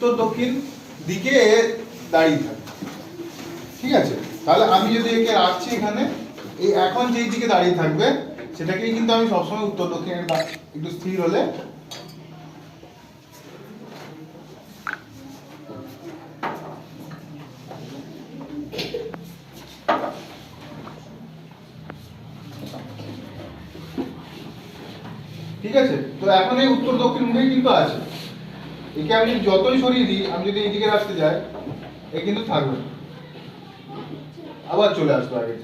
উত্তর দক্ষিণ দিকে দাঁড়িয়ে থাকবে। ঠিক আছে, তাহলে আমি যদি একে রাখছি এখানে, এই এখন যেই দিকে দাঁড়িয়ে থাকবে সেটাকেই কিন্তু আমি সবসময় উত্তর দক্ষিণের একটু স্থির হলে ঠিক আছে। তো এখন এই উত্তর দক্ষিণ মুখেই কিন্তু আছে, একে আমি যতই সরিয়ে দিই, আমি যদি এইদিকে রাখতে যাই এ কিন্তু থাকবে, আবার চলে আসবে আগে।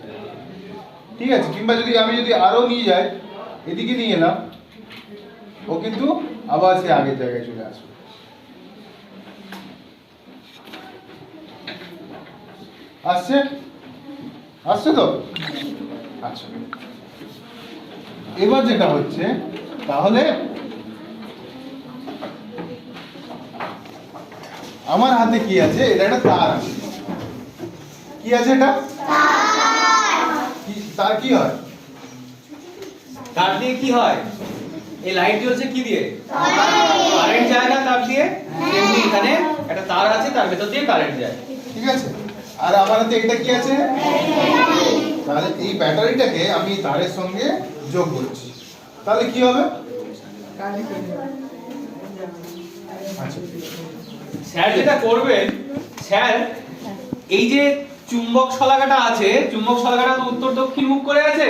ঠিক আছে, কিংবা আমি যদি আরো নিয়ে যাই, এদিকে নিয়ে এলাম, ও কিন্তু আবার সে আগের জায়গায় চলে আসবে। আসছে আসছে তো? আচ্ছা, এবার যেটা হচ্ছে, তাহলে আমার হাতে কি আছে? এটা একটা তার আছে। কি আছে এটা? তার কি হয়? তার দিয়ে কি হয়? এই লাইট জ্বলছে কি দিয়ে? কারেন্ট যায় না তার দিয়ে, তেমনি এখানে একটা তার আছে, তার ভেতর দিয়ে কারেন্ট যায়। ঠিক আছে, আর আমার হাতে এটা কি আছে? তাহলে এই ব্যাটারিটাকে আমি তারের সঙ্গে যোগ করছি, তাহলে কি হবে? আচ্ছা, স্যার যেটা করবেন, স্যার এই যে চুম্বক শলাকাটা আছে, চুম্বক শলাকাটা তো উত্তর দক্ষিণ মুখ করে আছে।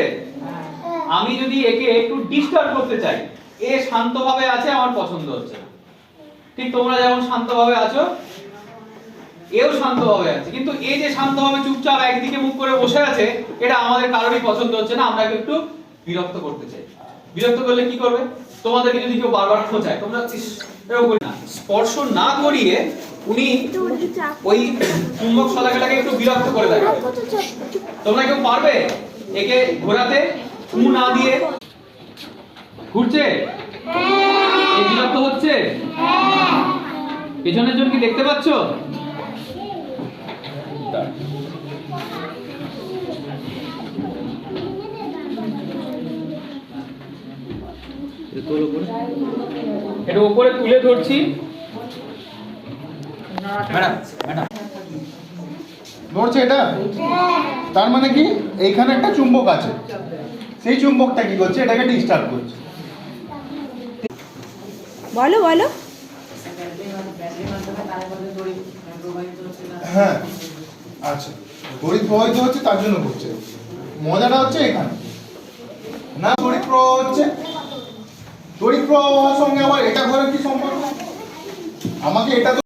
আমি যদি একে একটু ডিস্টার্ব করতে চাই, এ শান্তভাবে আছে, আমার পছন্দ হচ্ছে না। ঠিক তোমরা যেমন শান্তভাবে আছো, এও শান্তভাবে আছে, কিন্তু এই যে শান্তভাবে চুপচাপ একদিকে মুখ করে বসে আছে, এটা আমাদের কারোরই পছন্দ হচ্ছে না। আমরা একটু বিরক্ত করতে চাই। বিরক্ত করলে কি করবে? তোমাদেরকে যদি কেউ বারবার খোঁচায়, তোমরা এরকম না, স্পর্শ না করিয়ে উনি ওই চুম্বক শলাকাটাকে একটু বিরক্ত করে দেবে। তোমরা কেউ পারবে একে ঘোরাতে ফু না দিয়ে? ঘুরছে? এই বিরক্ত হচ্ছে? পেছনের জন কি দেখতে পাচ্ছ? এটা উপরে তুলে ধরছি। ম্যাডাম ম্যাডাম নড়ছে এটা? তার মানে কি এইখানে একটা চুম্বক আছে, সেই চুম্বকটা কি করছে? এটাকে ডিস্টার্ব করছে। বলো বলো। হ্যাঁ, আচ্ছা, তড়িৎ প্রবাহিত হচ্ছে তার জন্য করছে। মজাটা হচ্ছে এখানে না, তড়িৎ প্রবাহ হচ্ছে, তড়িৎ প্রবাহের সঙ্গে আবার এটা ঘরের কি সম্পর্ক? আমাকে এটা